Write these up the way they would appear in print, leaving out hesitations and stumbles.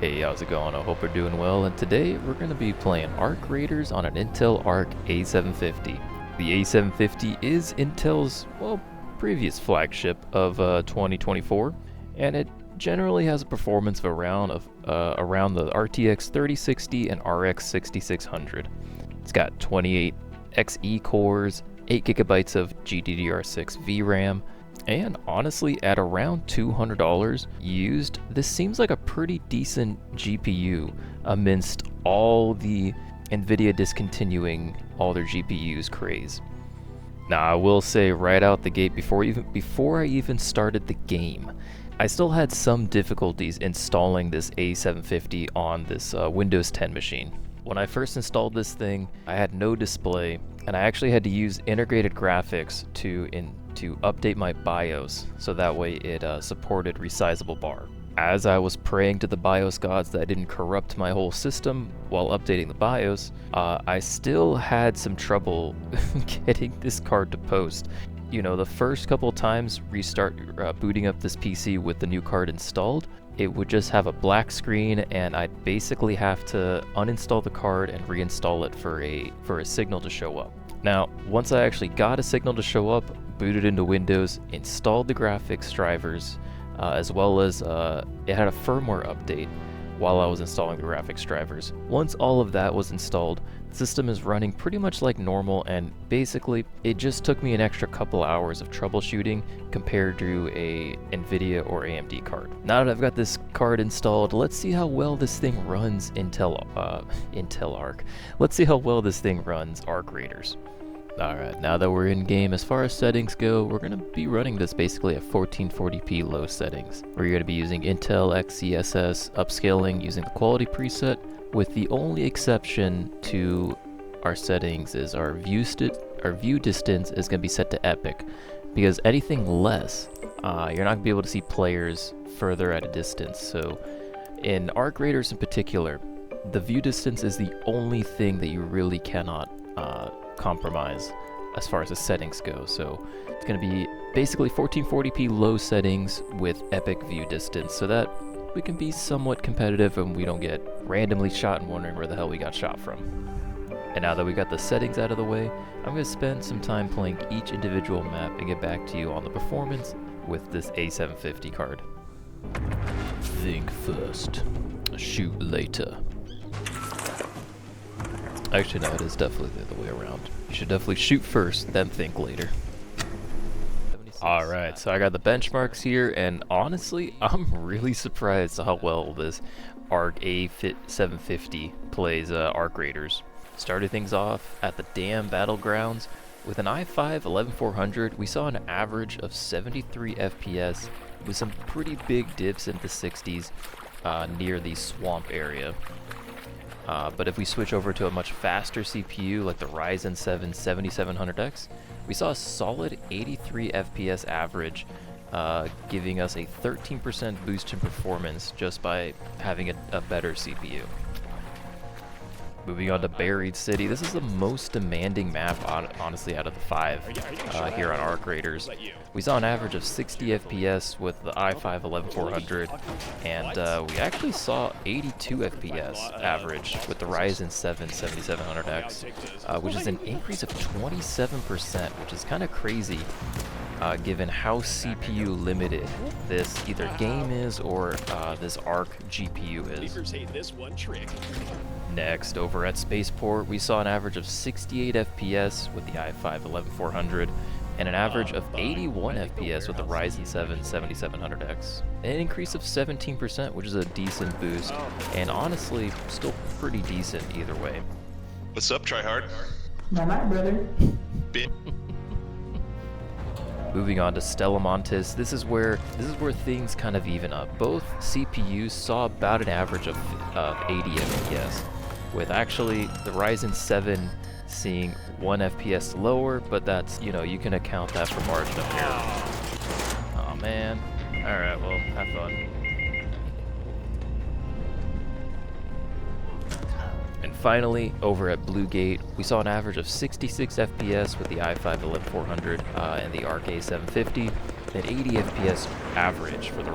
Hey, how's it going? I hope you're doing well, and today we're going to be playing Arc Raiders on an Intel Arc A750. The A750 is Intel's, well, previous flagship of 2024, and it generally has a performance of around the RTX 3060 and RX 6600. It's got 28 Xe cores, 8 gigabytes of GDDR6 VRAM, and honestly, at around $200 used, this seems like a pretty decent GPU amidst all the NVIDIA discontinuing all their GPUs craze. Now, I will say right out the gate, before I even started the game, I still had some difficulties installing this A750 on this Windows 10 machine. When I first installed this thing, I had no display, and I actually had to use integrated graphics to update my BIOS so that way it supported resizable bar. As I was praying to the BIOS gods that I didn't corrupt my whole system while updating the BIOS, I still had some trouble getting this card to post. You know, the first couple times booting up this PC with the new card installed, it would just have a black screen, and I'd basically have to uninstall the card and reinstall it for a signal to show up. Now, once I actually got a signal to show up, booted into Windows, installed the graphics drivers, as well as it had a firmware update while I was installing the graphics drivers. Once all of that was installed, the system is running pretty much like normal, and basically it just took me an extra couple hours of troubleshooting compared to a NVIDIA or AMD card. Now that I've got this card installed, let's see how well this thing runs Intel Arc. Let's see how well this thing runs Arc Raiders. Alright, now that we're in game, as far as settings go, we're going to be running this basically at 1440p low settings. We're going to be using Intel XeSS upscaling using the quality preset, with the only exception to our settings is our view distance is going to be set to epic, because anything less, you're not going to be able to see players further at a distance. So in Arc Raiders in particular, the view distance is the only thing that you really cannot compromise as far as the settings go. So it's going to be basically 1440p low settings with epic view distance, so that we can be somewhat competitive and we don't get randomly shot and wondering where the hell we got shot from. And now that we got the settings out of the way, I'm going to spend some time playing each individual map and get back to you on the performance with this A750 card. Think first, shoot later. Actually, no, it is definitely the other way around. You should definitely shoot first, then think later. Alright, so I got the benchmarks here, and honestly, I'm really surprised how well this Arc A750 plays Arc Raiders. Started things off at the damn Battlegrounds. With an i5-11400, we saw an average of 73 FPS with some pretty big dips into 60s near the swamp area. But if we switch over to a much faster CPU like the Ryzen 7 7700X, we saw a solid 83 FPS average, giving us a 13% boost in performance just by having a better CPU. Moving on to Buried City, this is the most demanding map, honestly, out of the 5 here on Arc Raiders. We saw an average of 60 FPS with the i5-11400, and we actually saw 82 FPS average with the Ryzen 7 7700X, which is an increase of 27%, which is kind of crazy given how CPU limited this either game is or this Arc GPU is. Next, over at Spaceport, we saw an average of 68 FPS with the i5-11400 and an average of 81 FPS with the Ryzen 7 7700X. An increase of 17%, which is a decent boost, and honestly, still pretty decent either way. What's up, tryhard? Not brother. Moving on to Stella Montis, this is where things kind of even up. Both CPUs saw about an average of 80 FPS, with actually the Ryzen 7 seeing 1 FPS lower, but that's, you know, you can account that for margin of error. Oh man. Alright, well, have fun. And finally, over at Bluegate, we saw an average of 66 FPS with the i5-11400 and the Arc A750, at 80 FPS average for the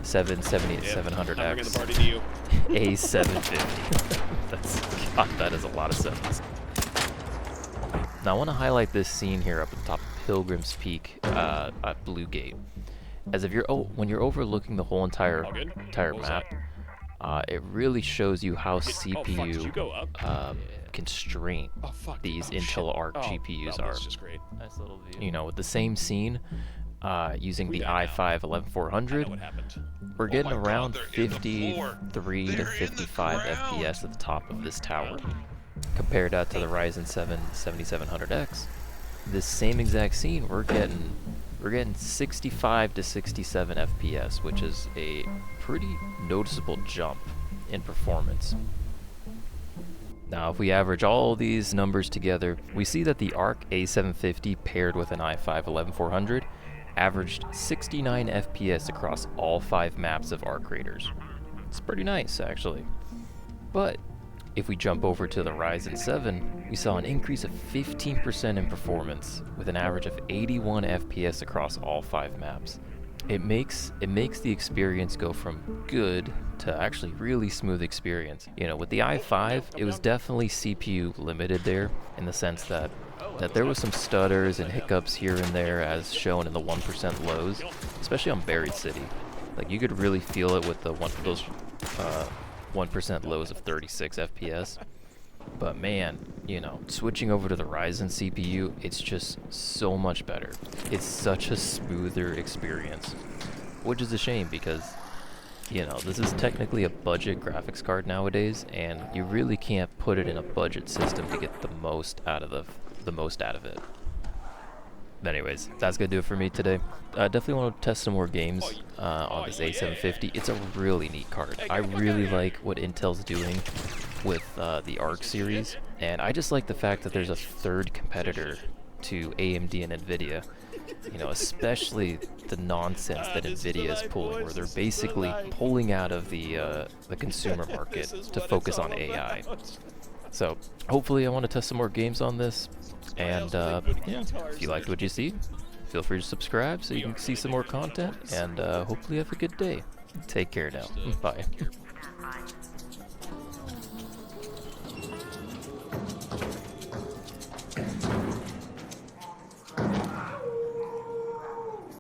770 to 700X A750. God, that is a lot of sevens. Now I want to highlight this scene here up at the top of Pilgrim's Peak at Blue Gate. As if when you're overlooking the whole entire map, it really shows you how CPU constrained these Intel Arc GPUs are. Nice little view. You know, with the same scene, using the i5-11400, we're getting around 53 to 55 FPS at the top of this tower. Compared that to the Ryzen 7 7700X, this same exact scene, we're getting 65 to 67 FPS, which is a pretty noticeable jump in performance. Now, if we average all these numbers together, we see that the Arc A750 paired with an i5-11400 averaged 69 FPS across all 5 maps of Arc Raiders. It's pretty nice, actually. But if we jump over to the Ryzen 7, we saw an increase of 15% in performance, with an average of 81 FPS across all 5 maps. It makes the experience go from good to actually really smooth experience. You know, with the i5, it was definitely CPU limited there, in the sense that there was some stutters and hiccups here and there, as shown in the 1% lows, especially on Buried City. Like, you could really feel it with those 1% lows of 36 FPS. But man, you know, switching over to the Ryzen CPU, it's just so much better. It's such a smoother experience, which is a shame because, you know, this is technically a budget graphics card nowadays, and you really can't put it in a budget system to get the most out of it. But anyways, that's gonna do it for me today. I definitely want to test some more games on this A750. It's a really neat card. I really like what Intel's doing with the Arc series, and I just like the fact that there's a third competitor to AMD and NVIDIA. You know, especially the nonsense that NVIDIA is pulling, where they're basically pulling out of the consumer market to focus on AI. So hopefully I want to test some more games on this, and yeah, if you liked what you see, feel free to subscribe so you can see some more content, and hopefully have a good day. Take care now. Bye.